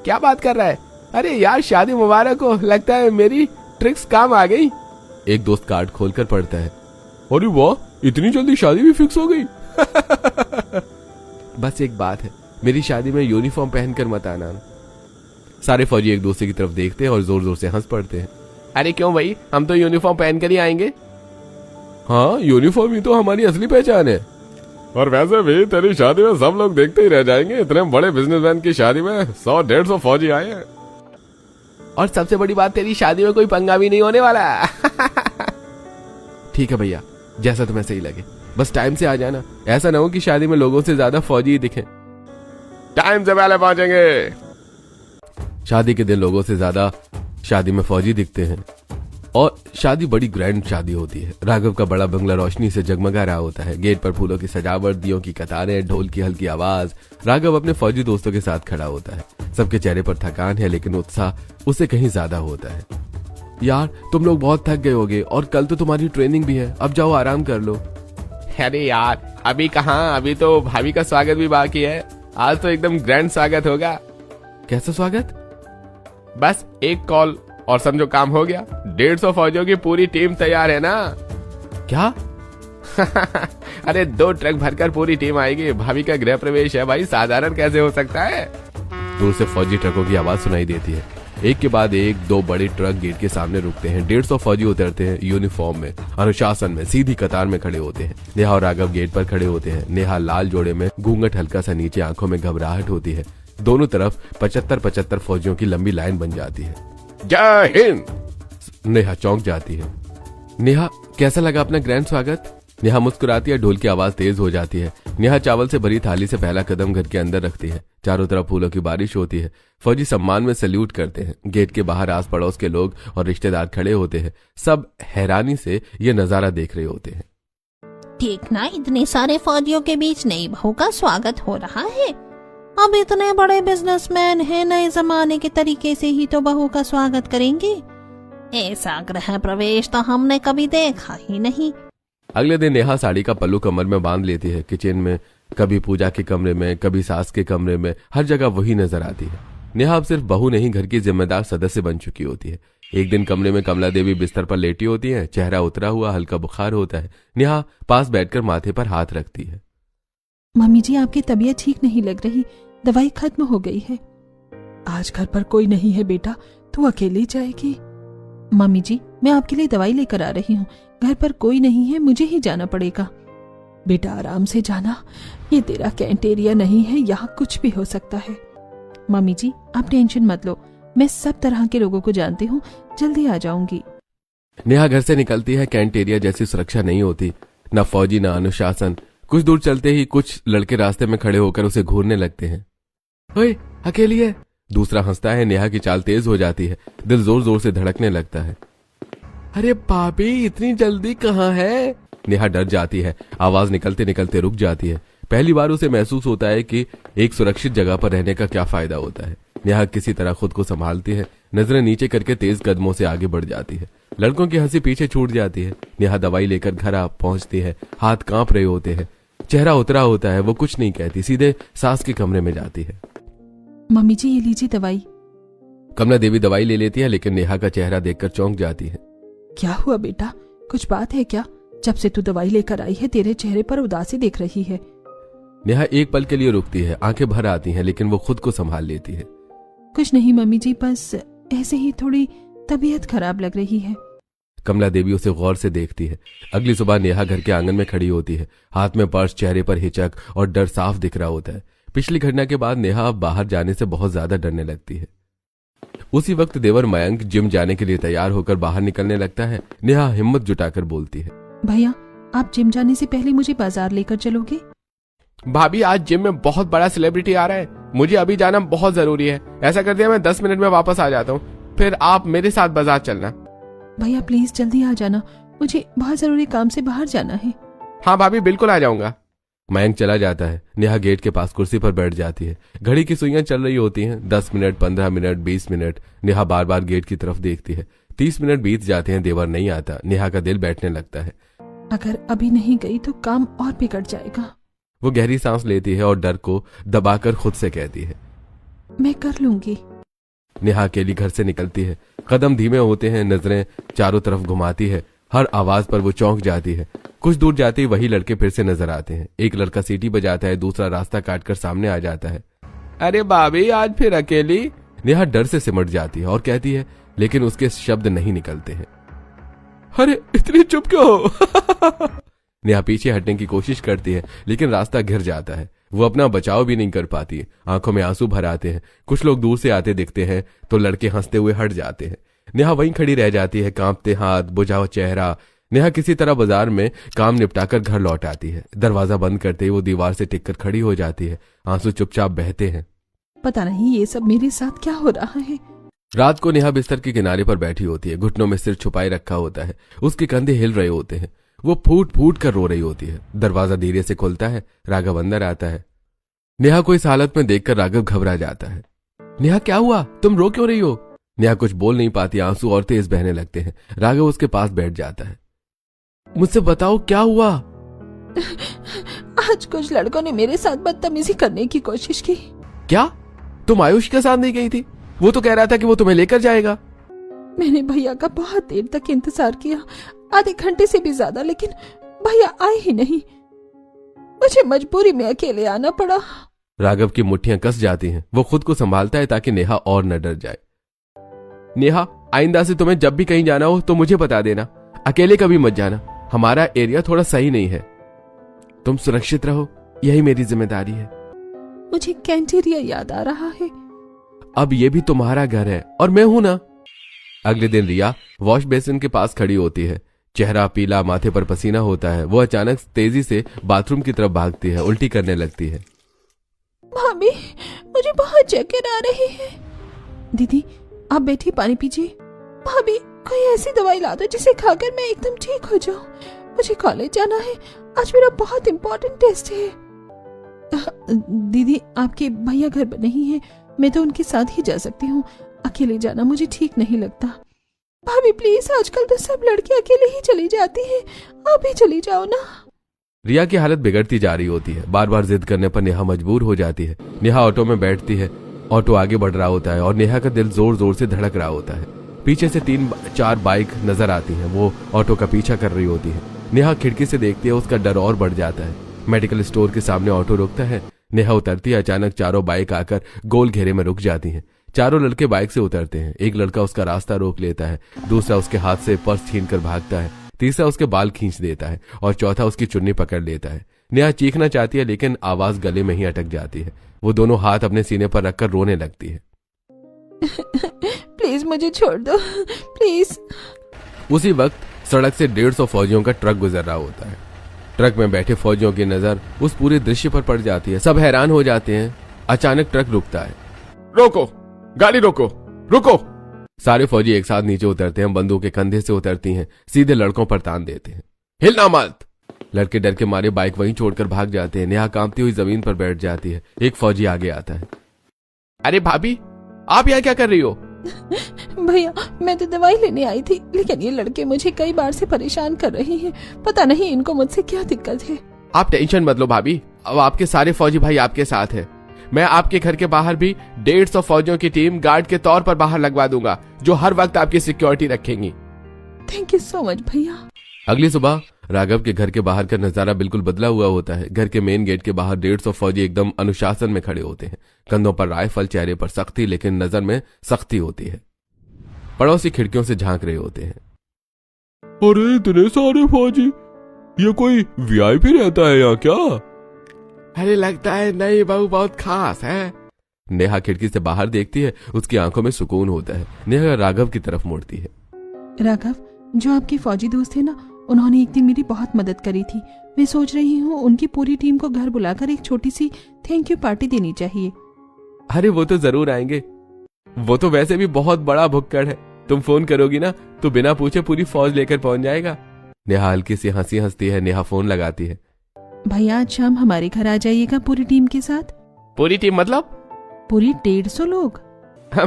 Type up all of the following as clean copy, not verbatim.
क्या बात कर रहा है? अरे यार शादी मुबारक हो, लगता है मेरी ट्रिक्स काम आ गई। एक दोस्त कार्ड खोलकर पढ़ता है, अरे वाह, इतनी जल्दी शादी भी फिक्स हो गई। बस एक बात है, मेरी शादी में यूनिफॉर्म पहनकर मत आना। सारे फौजी एक दूसरे की तरफ देखते हैं और जोर जोर से हंस पड़ते हैं। अरे क्यों भाई, हम तो यूनिफॉर्म पहनकर ही आएंगे। हाँ, यूनिफॉर्म ही तो हमारी असली पहचान है। और वैसे भी तेरी शादी में सब लोग देखते ही रह जाएंगे, इतने बड़े बिजनेसमैन की शादी में 100-150 फौजी आए हैं। और सबसे बड़ी बात, तेरी शादी में कोई पंगा भी नहीं होने वाला। ठीक है भैया, जैसा तुम्हें सही लगे, बस टाइम से आ जाना। ऐसा ना हो कि शादी में लोगों से ज्यादा फौजी ही दिखे। टाइम से पहले पहुंचेंगे। शादी के दिन लोगों से ज्यादा शादी में फौजी दिखते हैं और शादी बड़ी ग्रैंड शादी होती है। राघव का बड़ा बंगला रोशनी से जगमगा रहा होता है। गेट पर फूलों की सजावट, दियों की कतारें, ढोल की हल्की आवाज। राघव अपने फौजी दोस्तों के साथ खड़ा होता है। सबके चेहरे पर थकान है, लेकिन उत्साह उससे कहीं ज्यादा होता है। यार तुम लोग बहुत थक गए होगे और कल तो तुम्हारी ट्रेनिंग भी है, अब जाओ आराम कर लो। अरे यार अभी कहाँ, अभी तो भाभी का स्वागत भी बाकी है। आज तो एकदम ग्रैंड स्वागत होगा। कैसा स्वागत? बस एक कॉल और समझो काम हो गया। 150 फौजियों की पूरी टीम तैयार है ना? क्या? अरे 2 ट्रक भरकर पूरी टीम आएगी। भाभी का गृह प्रवेश है भाई, साधारण कैसे हो सकता है? दूर से फौजी ट्रकों की आवाज सुनाई देती है। एक के बाद एक 2 बड़े ट्रक गेट के सामने रुकते हैं। 150 फौजी उतरते हैं, यूनिफॉर्म में, अनुशासन में, सीधी कतार में खड़े होते हैं। नेहा और राघव गेट पर खड़े होते हैं। नेहा लाल जोड़े में, घूंघट हल्का सा नीचे, आंखों में घबराहट होती है। दोनों तरफ 75-75 फौजियों की लंबी लाइन बन जाती है। जय हिंद। नेहा चौंक जाती है। नेहा, कैसा लगा अपना ग्रैंड स्वागत? नेहा मुस्कुराती है। ढोल की आवाज तेज हो जाती है। नेहा चावल से भरी थाली से पहला कदम घर के अंदर रखती है। चारों तरफ फूलों की बारिश होती है। फौजी सम्मान में सैल्यूट करते हैं। गेट के बाहर आस पड़ोस के लोग और रिश्तेदार खड़े होते हैं। सब हैरानी से ये नजारा देख रहे होते हैं। देखना, इतने सारे फौजियों के बीच नई बहू का स्वागत हो रहा है। अब इतने बड़े बिजनेसमैन हैं, नए जमाने के तरीके से ही तो बहू का स्वागत करेंगे। ऐसा गृह प्रवेश तो हमने कभी देखा ही नहीं। अगले दिन नेहा साड़ी का पल्लू कमर में बांध लेती है। किचन में, कभी पूजा के कमरे में, कभी सास के कमरे में, हर जगह वही नजर आती है। नेहा अब सिर्फ बहू नहीं, घर की जिम्मेदार सदस्य बन चुकी होती है। एक दिन कमरे में कमला देवी बिस्तर पर लेटी होती है। चेहरा उतरा हुआ, हल्का बुखार होता है। नेहा पास बैठकर माथे पर हाथ रखती है। मम्मी जी, आपकी तबीयत ठीक नहीं लग रही, दवाई खत्म हो गई है। आज घर पर कोई नहीं है बेटा, तू अकेली जाएगी। मम्मी जी, मैं आपके लिए दवाई लेकर आ रही हूँ। घर पर कोई नहीं है, मुझे ही जाना पड़ेगा। बेटा आराम से जाना, ये तेरा कैंट एरिया नहीं है, यहाँ कुछ भी हो सकता है। मम्मी जी, आप टेंशन मत लो, मैं सब तरह के लोगों को जानती हूँ, जल्दी आ जाऊंगी। नेहा घर से निकलती है। कैंट एरिया जैसी सुरक्षा नहीं होती, न फौजी न अनुशासन। कुछ दूर चलते ही कुछ लड़के रास्ते में खड़े होकर उसे घूरने लगते हैं। ओए, अकेली है? दूसरा हंसता है। नेहा की चाल तेज हो जाती है। दिल जोर जोर से धड़कने लगता है। अरे भाभी, इतनी जल्दी कहाँ है? नेहा डर जाती है। आवाज निकलते निकलते रुक जाती है। पहली बार उसे महसूस होता है कि एक सुरक्षित जगह पर रहने का क्या फायदा होता है। नेहा किसी तरह खुद को संभालती है। नजरें नीचे करके तेज कदमों से आगे बढ़ जाती है। लड़कों की हंसी पीछे छूट जाती है। नेहा दवाई लेकर घर आ पहुंचती है। हाथ कांप रहे होते हैं, चेहरा उतरा होता है। वो कुछ नहीं कहती, सीधे सास के कमरे में जाती है। मम्मी जी, ये लीजिए दवाई। कमला देवी दवाई ले लेती है, लेकिन नेहा का चेहरा देखकर चौंक जाती है। क्या हुआ बेटा, कुछ बात है क्या? जब से तू दवाई लेकर आई है, तेरे चेहरे पर उदासी दिख रही है। नेहा एक पल के लिए रुकती है। आंखें भर आती हैं, लेकिन वो खुद को संभाल लेती है। कुछ नहीं मम्मी जी, बस ऐसे ही थोड़ी तबीयत खराब लग रही है। कमला देवी उसे गौर से देखती है। अगली सुबह नेहा घर के आंगन में खड़ी होती है। हाथ में पर्स, चेहरे पर हिचक और डर साफ दिख रहा होता है। पिछली घटना के बाद नेहा अब बाहर जाने से बहुत ज्यादा डरने लगती है। उसी वक्त देवर मयंक जिम जाने के लिए तैयार होकर बाहर निकलने लगता है। नेहा हिम्मत जुटाकर बोलती है, भैया, आप जिम जाने से पहले मुझे बाजार लेकर चलोगे? भाभी, आज जिम में बहुत बड़ा सेलिब्रिटी आ रहा है, मुझे अभी जाना बहुत जरूरी है। ऐसा कर दिया, मैं 10 मिनट में वापस आ जाता हूँ, फिर आप मेरे साथ बाजार चलना। भैया प्लीज जल्दी आ जाना, मुझे बहुत जरूरी काम से बाहर जाना है। हाँ भाभी, बिल्कुल आ जाऊंगा। मयंक चला जाता है। नेहा गेट के पास कुर्सी पर बैठ जाती है। घड़ी की सुइयां चल रही होती हैं। 10 मिनट, 15 मिनट, 20 मिनट। नेहा बार बार गेट की तरफ देखती है। 30 मिनट बीत जाते हैं, देवर नहीं आता। नेहा का दिल बैठने लगता है। अगर अभी नहीं गई तो काम और बिगड़ जाएगा। वो गहरी सांस लेती है और डर को दबाकर खुद से कहती है, मैं कर लूंगी। नेहा अकेली घर से निकलती है। कदम धीमे होते हैं, नजरें चारों तरफ घुमाती है। हर आवाज पर वो चौंक जाती है। कुछ दूर जाते ही वही लड़के फिर से नजर आते हैं। एक लड़का सीटी बजाता है, दूसरा रास्ता काटकर सामने आ जाता है। अरे भाभी, आज फिर अकेली? नेहा डर से सिमट जाती है और कहती है, लेकिन उसके शब्द नहीं निकलते हैं। अरे इतनी चुप क्यों हो? नेहा पीछे हटने की कोशिश करती है, लेकिन रास्ता घिर जाता है। वो अपना बचाव भी नहीं कर पाती है। आंखों में आंसू भर आते हैं। कुछ लोग दूर से आते दिखते हैं तो लड़के हंसते हुए हट जाते हैं। नेहा वहीं खड़ी रह जाती है, कांपते हाथ, बुझा हुआ चेहरा। नेहा किसी तरह बाजार में काम निपटाकर घर लौट आती है। दरवाजा बंद करते ही वो दीवार से टिककर खड़ी हो जाती है। आंसू चुपचाप बहते हैं। पता नहीं ये सब मेरे साथ क्या हो रहा है। रात को नेहा बिस्तर के किनारे पर बैठी होती है। घुटनों में सिर छुपाए रखा होता है। उसके कंधे हिल रहे होते हैं। वो फूट फूट कर रो रही होती है। दरवाजा धीरे से खुलता है। राघव अंदर आता है। नेहा को इस हालत में देखकर राघव घबरा जाता है। नेहा, क्या हुआ? तुम रो क्यों रही हो? नेहा कुछ बोल नहीं पाती। आंसू और तेज बहने लगते हैं। राघव उसके पास बैठ जाता है। मुझसे बताओ, क्या हुआ? आज कुछ लड़कों ने मेरे साथ बदतमीजी करने की कोशिश की। क्या? तुम आयुष के साथ नहीं गई थी? वो तो कह रहा था कि वो तुम्हें लेकर जाएगा। मैंने भैया का बहुत देर तक इंतजार किया, आधे घंटे से भी ज्यादा, लेकिन भैया आए ही नहीं। मुझे मजबूरी में अकेले आना पड़ा। राघव की मुट्ठियां कस जाती हैं। वो खुद को संभालता है ताकि नेहा और न डर जाए। नेहा, आइंदा से तुम्हें जब भी कहीं जाना हो तो मुझे बता देना। अकेले कभी मत जाना। हमारा एरिया थोड़ा सही नहीं है। तुम सुरक्षित रहो, यही मेरी जिम्मेदारी है। मुझे कैंटेरिया याद आ रहा है। अब ये भी तुम्हारा घर है और मैं हूं ना। अगले दिन रिया वॉश बेसिन के पास खड़ी होती है। चेहरा पीला, माथे पर पसीना होता है। वो अचानक तेजी से बाथरूम की तरफ भागती है, उल्टी करने लगती है। भाभी, मुझे बहुत चक्कर आ रही है। दीदी, आप बैठी, पानी पीजिए। भाभी, कोई ऐसी दवाई ला दो जिसे खाकर मैं एकदम ठीक हो जाऊं। मुझे कॉलेज जाना है, आज मेरा बहुत इंपॉर्टेंट टेस्ट है। दीदी, आपके भैया घर पर नहीं है, मैं तो उनके साथ ही जा सकती हूँ। अकेले जाना मुझे ठीक नहीं लगता। भाभी प्लीज, आजकल तो सब लड़के अकेले ही चली जाती हैं, आप भी चली जाओ ना। रिया की हालत बिगड़ती जा रही होती है। बार बार जिद करने पर नेहा मजबूर हो जाती है। नेहा ऑटो में बैठती है। ऑटो आगे बढ़ रहा होता है और नेहा का दिल जोर जोर से धड़क रहा होता है। पीछे से 3-4 बाइक नजर आती हैं। वो ऑटो का पीछा कर रही होती है। नेहा खिड़की से देखती है। उसका डर और बढ़ जाता है। मेडिकल स्टोर के सामने ऑटो रुकता है। नेहा उतरती है। अचानक चारों बाइक आकर गोल घेरे में रुक जाती हैं। चारों लड़के बाइक से उतरते हैं। एक लड़का उसका रास्ता रोक लेता है, दूसरा उसके हाथ से पर्स छीनकर भागता है, तीसरा उसके बाल खींच देता है और चौथा उसकी चुन्नी पकड़ लेता है। नेहा चीखना चाहती है, लेकिन आवाज गले में ही अटक जाती है। वो दोनों हाथ अपने सीने पर रखकर रोने लगती है। प्लीज मुझे छोड़ दो, प्लीज। उसी वक्त सड़क से 150 फौजियों का ट्रक गुजर रहा होता है। ट्रक में बैठे फौजियों की नजर उस पूरे दृश्य पर पड़ जाती है। सब हैरान हो जाते हैं। अचानक ट्रक रुकता है। रोको, गाड़ी रोको, रुको। सारे फौजी एक साथ नीचे उतरते हैं। बंदूकें कंधे से उतरती हैं, सीधे लड़कों पर तान देते हैं। हिलना मत। लड़के डर के मारे बाइक वहीं छोड़कर भाग जाते हैं। नेहा कांपती हुई जमीन पर बैठ जाती है। एक फौजी आगे आता है। अरे भाभी, आप यहाँ क्या कर रही हो? भैया, मैं तो दवाई लेने आई थी, लेकिन ये लड़के मुझे कई बार से परेशान कर रहे हैं। पता नहीं इनको मुझसे क्या दिक्कत है। आप टेंशन मत लो भाभी, अब आपके सारे फौजी भाई आपके साथ है। मैं आपके घर के बाहर भी 150 फौजियों की टीम गार्ड के तौर पर बाहर लगवा दूंगा, जो हर वक्त आपकी सिक्योरिटी रखेंगी। थैंक यू सो मच भैया। अगली सुबह राघव के घर के बाहर का नजारा बिल्कुल बदला हुआ होता है। घर के मेन गेट के बाहर 150 फौजी एकदम अनुशासन में खड़े होते हैं। कंधों पर राइफल, चेहरे पर सख्ती, लेकिन नजर में सख्ती होती है। पड़ोसी खिड़कियों से झांक रहे होते हैं। अरे इतने सारे फौजी, ये कोई वीआईपी रहता है यहाँ क्या? अरे लगता है नई बहू बहुत खास है। नेहा खिड़की से बाहर देखती है। उसकी आंखों में सुकून होता है। नेहा राघव की तरफ मुड़ती है। राघव, जो आपके फौजी दोस्त थे ना, उन्होंने एक दिन मेरी बहुत मदद करी थी। मैं सोच रही हूँ उनकी पूरी टीम को घर बुलाकर एक छोटी सी थैंक यू पार्टी देनी चाहिए। अरे वो तो जरूर आएंगे। वो तो वैसे भी बहुत बड़ा भुक्कड़ है। तुम फोन करोगी ना तो बिना पूछे पूरी फौज लेकर पहुंच जाएगा। नेहा हल्की सी हंसी हंसती है। नेहा फोन लगाती है। भैया, आज शाम हमारे घर आ जाइएगा पूरी टीम के साथ। पूरी टीम मतलब? पूरी 150 लोग।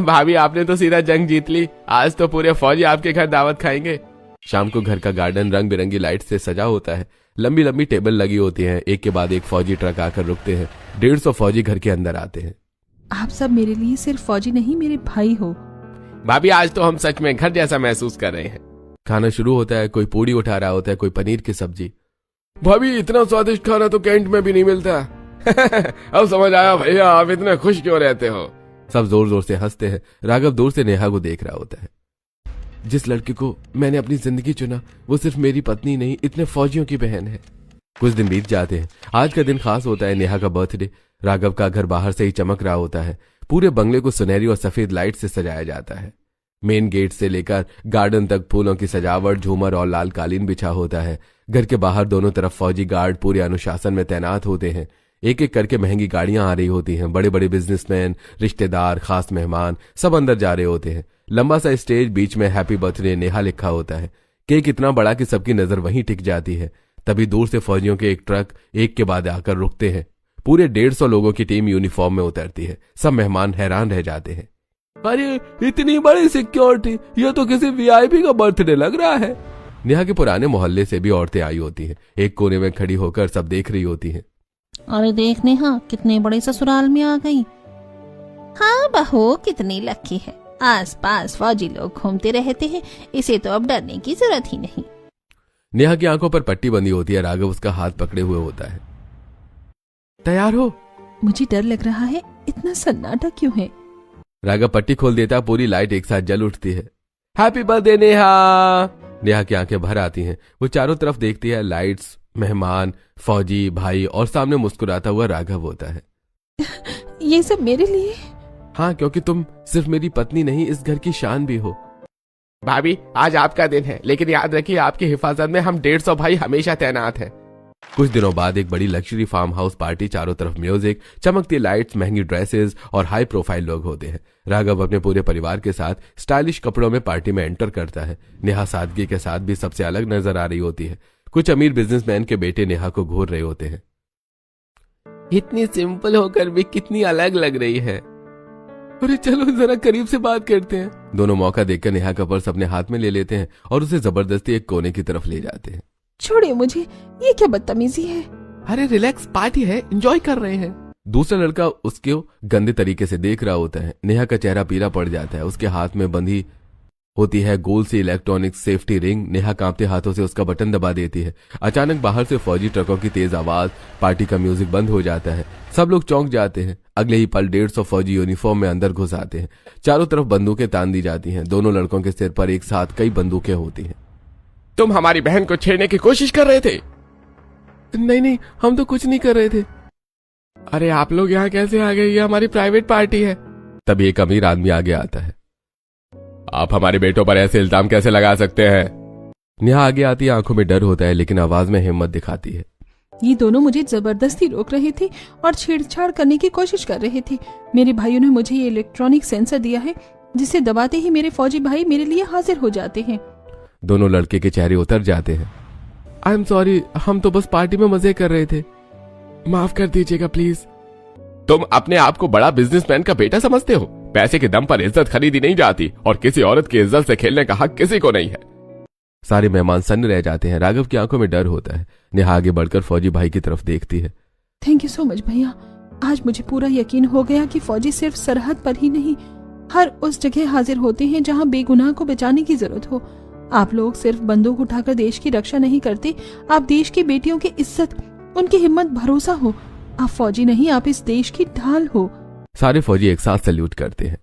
भाभी, आपने तो सीधा जंग जीत ली। आज तो पूरे फौजी आपके घर दावत खाएंगे। शाम को घर का गार्डन रंग बिरंगी लाइट से सजा होता है। लंबी लंबी टेबल लगी होती हैं। एक के बाद एक फौजी ट्रक आकर रुकते हैं। 150 फौजी घर के अंदर आते हैं। आप सब मेरे लिए सिर्फ फौजी नहीं, मेरे भाई हो। भाभी आज तो हम सच में घर जैसा महसूस कर रहे हैं। खाना शुरू होता है, कोई पूड़ी उठा रहा होता है, कोई पनीर की सब्जी। भाभी इतना स्वादिष्ट खाना तो कैंट में भी नहीं मिलता। अब समझ आया भैया, आप इतने खुश क्यों रहते हो। सब जोर जोर से हंसते हैं। राघव दूर से नेहा को देख रहा होता है। जिस लड़की को मैंने अपनी जिंदगी चुना वो सिर्फ मेरी पत्नी नहीं, इतने फौजियों की बहन है। कुछ दिन बीत जाते हैं। आज का दिन खास होता है, नेहा का बर्थडे। राघव का घर बाहर से ही चमक रहा होता है। पूरे बंगले को सुनहरी और सफेद लाइट से सजाया जाता है। मेन गेट से लेकर गार्डन तक फूलों की सजावट, झूमर और लाल कालीन बिछा होता है। घर के बाहर दोनों तरफ फौजी गार्ड पूरे अनुशासन में तैनात होते हैं। एक एक करके महंगी गाड़ियां आ रही होती हैं। बड़े बड़े बिजनेसमैन, रिश्तेदार, खास मेहमान सब अंदर जा रहे होते हैं। लंबा सा स्टेज, बीच में हैप्पी बर्थडे नेहा लिखा होता है। केक इतना बड़ा कि सबकी नजर वहीं टिक जाती है। तभी दूर से फौजियों के एक ट्रक एक के बाद आकर रुकते हैं। पूरे 150 लोगों की टीम यूनिफॉर्म में उतरती है। सब मेहमान हैरान रह जाते हैं। अरे इतनी बड़ी सिक्योरिटी, ये तो किसी वीआईपी का बर्थडे लग रहा है। नेहा के पुराने मोहल्ले से भी औरतें आई होती हैं। एक कोने में खड़ी होकर सब देख रही होती हैं। अरे देख नेहा, कितने बड़े ससुराल में आ गई। हाँ बहू, कितनी लकी है। आस पास फौजी लोग घूमते रहते हैं, इसे तो अब डरने की जरूरत ही नहीं। नेहा की आंखों पर पट्टी बंधी होती है। राघव उसका हाथ पकड़े हुए होता है। तैयार हो? मुझे डर लग रहा है, इतना सन्नाटा क्यों है? राघव पट्टी खोल देता। पूरी लाइट एक साथ जल उठती है। Happy birthday Neha. नेहा की आंखें भर आती हैं। वो चारों तरफ देखती है। लाइट्स, मेहमान, फौजी, भाई और सामने मुस्कुराता हुआ राघव होता है। ये सब मेरे लिए? हाँ, क्योंकि तुम सिर्फ मेरी पत्नी नहीं, इस घर की शान भी हो। भाभी आज आपका दिन है, लेकिन याद रखिए आपकी हिफाजत में हम 150 भाई हमेशा तैनात हैं। कुछ दिनों बाद एक बड़ी लग्जरी फार्म हाउस पार्टी। चारों तरफ म्यूजिक, चमकती लाइट्स, महंगी ड्रेसेस और हाई प्रोफाइल लोग होते हैं। राघव अपने पूरे परिवार के साथ स्टाइलिश कपड़ों में पार्टी में एंटर करता है। नेहा सादगी के साथ भी सबसे अलग नजर आ रही होती है। कुछ अमीर बिजनेसमैन के बेटे नेहा को घूर रहे होते हैं। इतनी सिंपल होकर भी कितनी अलग लग रही है। अरे चलो जरा करीब से बात करते हैं। दोनों मौका देखकर नेहा का पर्स अपने हाथ में ले लेते हैं और उसे जबरदस्ती एक कोने की तरफ ले जाते हैं। छोड़िए मुझे, ये क्या बदतमीजी है। अरे रिलैक्स, पार्टी है, एंजॉय कर रहे हैं। दूसरा लड़का उसके गंदे तरीके से देख रहा होता है। नेहा का चेहरा पीला पड़ जाता है। उसके हाथ में बंधी होती है गोल सी इलेक्ट्रॉनिक सेफ्टी रिंग। नेहा कांपते हाथों से उसका बटन दबा देती है। अचानक बाहर से फौजी ट्रकों की तेज आवाज, पार्टी का म्यूजिक बंद हो जाता है। सब लोग चौंक जाते हैं। अगले ही पल 150 फौजी यूनिफॉर्म में अंदर घुस आते हैं। चारों तरफ बंदूकें तान दी जाती हैं। दोनों लड़कों के सिर पर एक साथ कई बंदूकें होती हैं। तुम हमारी बहन को छेड़ने की कोशिश कर रहे थे? नहीं, हम तो कुछ नहीं कर रहे थे। अरे आप लोग यहाँ कैसे आ गए? ये हमारी प्राइवेट पार्टी है। तभी एक अमीर आदमी आगे आता है। आप हमारे बेटों पर ऐसे इल्जाम कैसे लगा सकते हैं? नेहा आगे आती है। आंखों में डर होता है, लेकिन आवाज में हिम्मत दिखाती है। ये दोनों मुझे जबरदस्ती रोक रहे थे और छेड़छाड़ करने की कोशिश कर रहे थे। मेरे भाइयों ने मुझे ये इलेक्ट्रॉनिक सेंसर दिया है, जिसे दबाते ही मेरे फौजी भाई मेरे लिए हाजिर हो जाते हैं। दोनों लड़के के चेहरे उतर जाते हैं। आई एम सॉरी, हम तो बस पार्टी में मजे कर रहे थे, माफ कर दीजिएगा प्लीज। तुम अपने आप को बड़ा बिजनेसमैन का बेटा समझते हो? पैसे के दम पर इज्जत खरीदी नहीं जाती और किसी औरत की इज्जत से खेलने का हक किसी को नहीं है। सारे मेहमान सन्न रह जाते हैं। राघव की आंखों में डर होता है। नेहा आगे बढ़कर फौजी भाई की तरफ देखती है। थैंक यू सो मच भैया। आज मुझे पूरा यकीन हो गया कि फौजी सिर्फ सरहद पर ही नहीं, हर उस जगह हाजिर होते हैं जहां बेगुनाह को बचाने की जरूरत हो। आप लोग सिर्फ बंदूक उठाकर देश की रक्षा नहीं करते, आप देश की बेटियों की इज्जत, उनकी हिम्मत, भरोसा हो। आप फौजी नहीं, आप इस देश की ढाल हो। सारे फौजी एक साथ सैल्यूट करते हैं।